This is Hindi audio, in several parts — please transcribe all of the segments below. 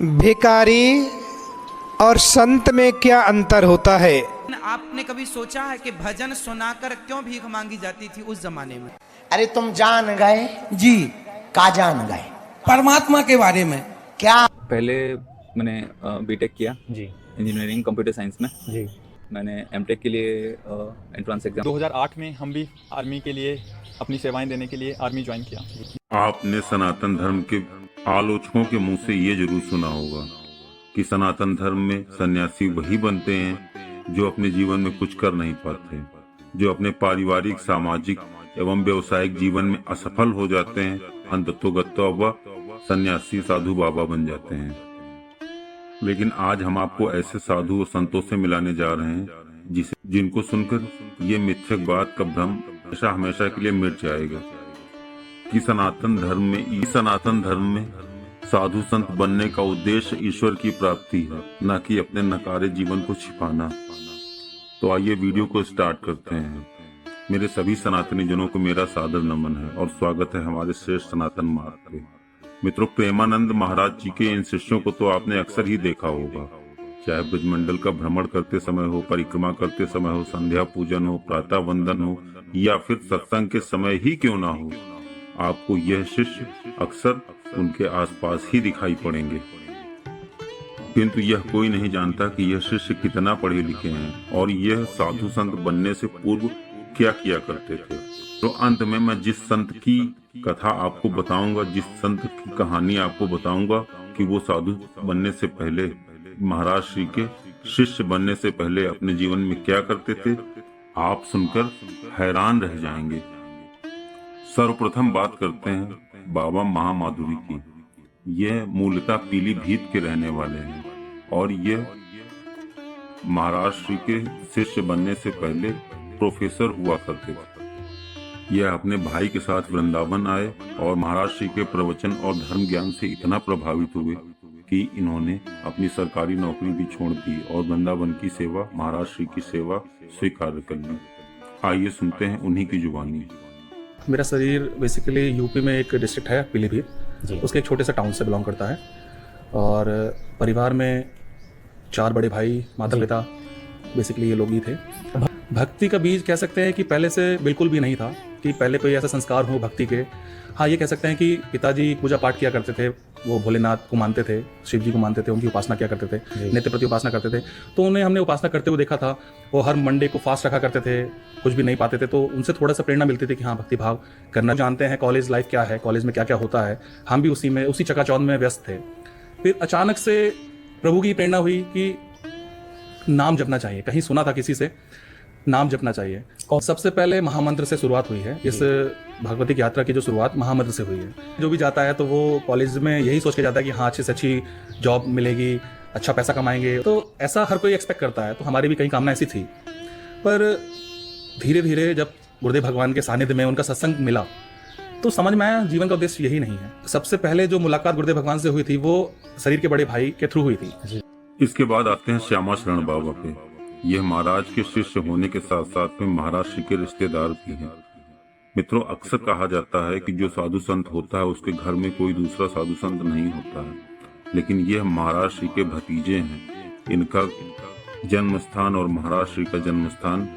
भिखारी और संत में क्या अंतर होता है? आपने कभी सोचा है कि भजन सुनाकर क्यों भीख मांगी जाती थी उस जमाने में? अरे तुम जान गए जी, का जान गए परमात्मा के बारे में। क्या? पहले मैंने बीटेक किया जी इंजीनियरिंग कंप्यूटर साइंस में। जी। मैंने एमटेक के लिए एंट्रेंस एग्जाम 2008 में हम भी आर्मी के लिए अपनी सेवाएं देने के लिए आर्मी ज्वाइन किया। आपने सनातन धर्म के आलोचकों के मुंह से ये जरूर सुना होगा कि सनातन धर्म में सन्यासी वही बनते हैं जो अपने जीवन में कुछ कर नहीं पाते, जो अपने पारिवारिक, सामाजिक एवं व्यवसायिक जीवन में असफल हो जाते हैं। अंततोगत्वा वह सन्यासी साधु बाबा बन जाते हैं। लेकिन आज हम आपको ऐसे साधु और संतों से मिलाने जा रहे हैं जिनको सुनकर ये मिथ्यक बात का भ्रम हमेशा के लिए मिट जाएगा कि सनातन धर्म में साधु संत बनने का उद्देश्य ईश्वर की प्राप्ति है, न कि अपने नकारे जीवन को छिपाना। तो आइए वीडियो को स्टार्ट करते हैं। मेरे सभी सनातनी जनों को मेरा सादर नमन है और स्वागत है हमारे श्रेष्ठ सनातन मार्ग पे। मित्रों, प्रेमानंद महाराज जी के इन शिष्यों को तो आपने अक्सर ही देखा होगा, चाहे ब्रजमंडल का भ्रमण करते समय हो, परिक्रमा करते समय हो, संध्या पूजन हो, प्रातः वंदन हो या फिर सत्संग के समय ही क्यों ना हो, आपको यह शिष्य अक्सर उनके आसपास ही दिखाई पड़ेंगे। किंतु यह कोई नहीं जानता कि यह शिष्य कितना पढ़े लिखे हैं और यह साधु संत बनने से पूर्व क्या किया करते थे। तो अंत में मैं जिस संत की कथा आपको बताऊंगा, जिस संत की कहानी आपको बताऊंगा कि वो साधु बनने से पहले, महाराज श्री के शिष्य बनने से पहले अपने जीवन में क्या करते थे, आप सुनकर हैरान रह जाएंगे। सर्वप्रथम बात करते हैं बाबा महामाधुरी की। यह मूलतः पीलीभीत के रहने वाले हैं और यह महाराज श्री के शिष्य बनने से पहले प्रोफेसर हुआ करते थे। यह अपने भाई के साथ वृंदावन आए और महाराज श्री के प्रवचन और धर्म ज्ञान से इतना प्रभावित हुए कि इन्होंने अपनी सरकारी नौकरी भी छोड़ दी और वृंदावन की सेवा, महाराज श्री की सेवा स्वीकार कर ली। आइए सुनते हैं उन्हीं की जुबानी। मेरा शरीर बेसिकली यूपी में एक डिस्ट्रिक्ट है पीलीभीत, उसके एक छोटे से टाउन से बिलोंग करता है और परिवार में 4 बड़े भाई, माता पिता, बेसिकली ये लोग ही थे। भक्ति का बीज कह सकते हैं कि पहले से बिल्कुल भी नहीं था कि पहले कोई ऐसा संस्कार हो भक्ति के। हाँ, ये कह सकते हैं कि पिताजी पूजा पाठ किया करते थे, वो भोलेनाथ को मानते थे, शिव जी को मानते थे, उनकी उपासना किया करते थे, नित्य प्रति उपासना करते थे। तो उन्हें हमने उपासना करते हुए देखा था। वो हर मंडे को फास्ट रखा करते थे, कुछ भी नहीं पाते थे, तो उनसे थोड़ा सा प्रेरणा मिलती थी कि हाँ, भक्ति भाव करना। जानते हैं कॉलेज लाइफ क्या है, कॉलेज में क्या क्या होता है, हम भी उसी चकाचौंध में व्यस्त थे। फिर अचानक से प्रभु की प्रेरणा हुई कि नाम जपना चाहिए। कहीं सुना था किसी से, नाम जपना चाहिए। और सबसे पहले महामंत्र से शुरुआत हुई है। इस भगवती की यात्रा की जो शुरुआत महामंत्र से हुई है। जो भी जाता है तो वो कॉलेज में यही सोच के जाता है कि हाँ, अच्छी से अच्छी जॉब मिलेगी, अच्छा पैसा कमाएंगे। तो ऐसा हर कोई एक्सपेक्ट करता है, तो हमारी भी कई कामना ऐसी थी। पर धीरे धीरे जब गुरुदेव भगवान के सानिध्य में उनका सत्संग मिला तो समझ में आया जीवन का उद्देश्य यही नहीं है। सबसे पहले जो मुलाकात गुरुदेव भगवान से हुई थी वो शरीर के बड़े भाई के थ्रू हुई थी। इसके बाद आते हैं श्यामा शरण बाबा पे। यह महाराज के शिष्य होने के साथ साथ में महाराज श्री के रिश्तेदार भी हैं। मित्रों, अक्सर कहा जाता है कि जो साधु संत होता है उसके घर में कोई दूसरा साधु संत नहीं होता है, लेकिन यह महाराज श्री के भतीजे हैं। इनका जन्म स्थान और महाराज श्री का जन्म स्थान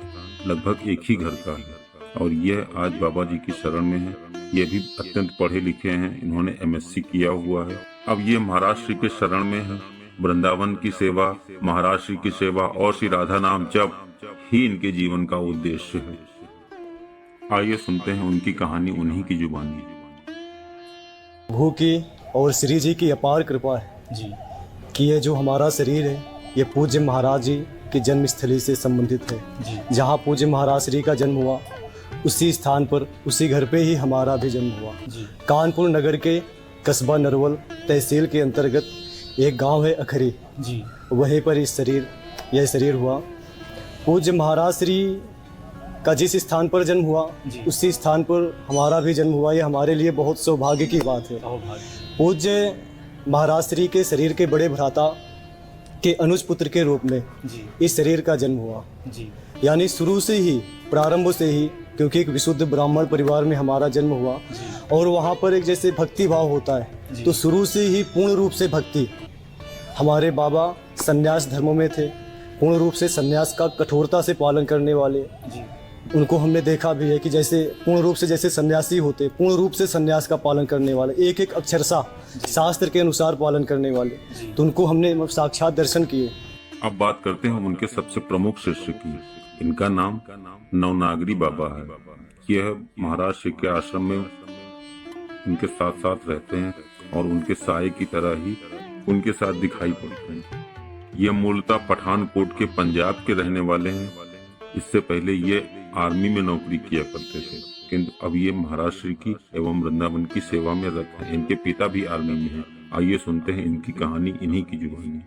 लगभग एक ही घर का है और यह आज बाबा जी की शरण में है। ये भी अत्यंत पढ़े लिखे हैं, इन्होंने MSc किया हुआ है। अब ये महाराज श्री के शरण में है। वृंदावन की सेवा, महाराज श्री की सेवा और श्री राधा नाम जप ही इनके जीवन का उद्देश्य है। आइए सुनते हैं उनकी कहानी उन्हीं की जुबानी। प्रभु की और श्री जी की अपार कृपा है जी कि ये जो हमारा शरीर है ये पूज्य महाराज जी की जन्मस्थली से संबंधित है जी। जहाँ पूज्य महाराज श्री का जन्म हुआ उसी स्थान पर, उसी घर पे ही हमारा भी जन्म हुआ जी। कानपुर नगर के कस्बा नरवल तहसील के अंतर्गत एक गांव है अखरी जी, वहीं पर यह शरीर हुआ। पूज्य महाराज श्री का जिस स्थान पर जन्म हुआ उसी स्थान पर हमारा भी जन्म हुआ। ये हमारे लिए बहुत सौभाग्य की बात है। पूज्य महाराज श्री के शरीर के बड़े भ्राता के अनुज पुत्र के रूप में इस शरीर का जन्म हुआ जी। यानी शुरू से ही, प्रारंभ से ही, क्योंकि एक विशुद्ध ब्राह्मण परिवार में हमारा जन्म हुआ और वहाँ पर एक जैसे भक्ति भाव होता है तो शुरू से ही पूर्ण रूप से भक्ति हमारे बाबा संन्यास धर्मों में थे, पूर्ण रूप से संन्यास का कठोरता से पालन करने वाले। उनको हमने देखा भी है कि जैसे पूर्ण रूप से जैसे सन्यासी होते, पूर्ण रूप से संन्यास का पालन करने वाले, एक एक अक्षरशः शास्त्र के अनुसार पालन करने वाले, तो उनको हमने साक्षात दर्शन किए। अब बात करते हैं उनके सबसे प्रमुख शिष्य की। इनका नाम नवनागरी बाबा है। यह महाराज श्री के आश्रम में उनके साथ साथ रहते हैं और उनके साये की तरह ही उनके साथ दिखाई पड़ते हैं। ये मूलतः पठानकोट के पंजाब के रहने वाले हैं। इससे पहले ये आर्मी में नौकरी किया करते थे, किंतु अब ये महाराज श्री की एवं वृंदावन की सेवा में रत हैं। इनके पिता भी आर्मी में हैं। आइए सुनते हैं इनकी कहानी इन्हीं की जुबानी।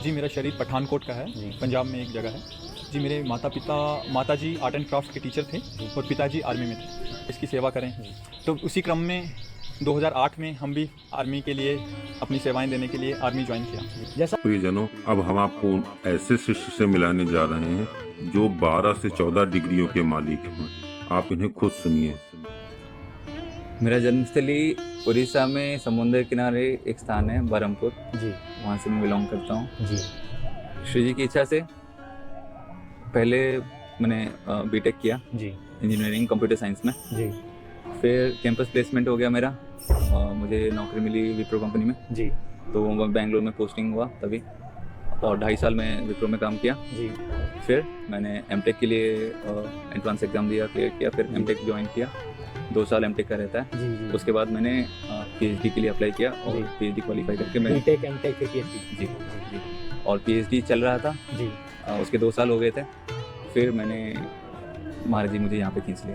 जी मेरा शरीर पठानकोट का है, पंजाब में एक जगह है। जी मेरे माताजी आर्ट एंड क्राफ्ट के टीचर थे और पिताजी आर्मी में थे। इसकी सेवा करें तो उसी क्रम में 2008 में हम भी आर्मी के लिए अपनी सेवाएं देने के लिए आर्मी ज्वाइन किया। प्रियजनों, अब हम आपको ऐसे शिष्य से मिलाने जा रहे हैं जो 12 से 14 डिग्रियों के मालिक हैं। आप इन्हें खुद सुनिए। मेरा जन्मस्थली उड़ीसा में समुद्र किनारे एक स्थान है बरहमपुर जी, वहाँ से मैं बिलोंग करता हूँ जी। श्री जी की इच्छा से पहले मैंने बीटेक किया जी, इंजीनियरिंग कंप्यूटर साइंस में जी। फिर कैंपस प्लेसमेंट हो गया मेरा, मुझे नौकरी मिली विप्रो कंपनी में जी। तो बेंगलोर में पोस्टिंग हुआ तभी, और 2.5 साल में विप्रो में काम किया जी। फिर मैंने एमटेक के लिए एंट्रांस एग्जाम दिया, क्लियर किया, फिर एमटेक ज्वाइन किया। 2 साल एमटेक का रहता है जी। उसके बाद मैंने पीएचडी के लिए अप्लाई किया और पीएचडी क्वालिफाई करके मैं बीटेक एमटेक के पीएचडी जी जी, और पीएचडी चल रहा था जी। उसके 2 साल हो गए थे। फिर मैंने महाराज जी मुझे यहाँ पे खींच लिया।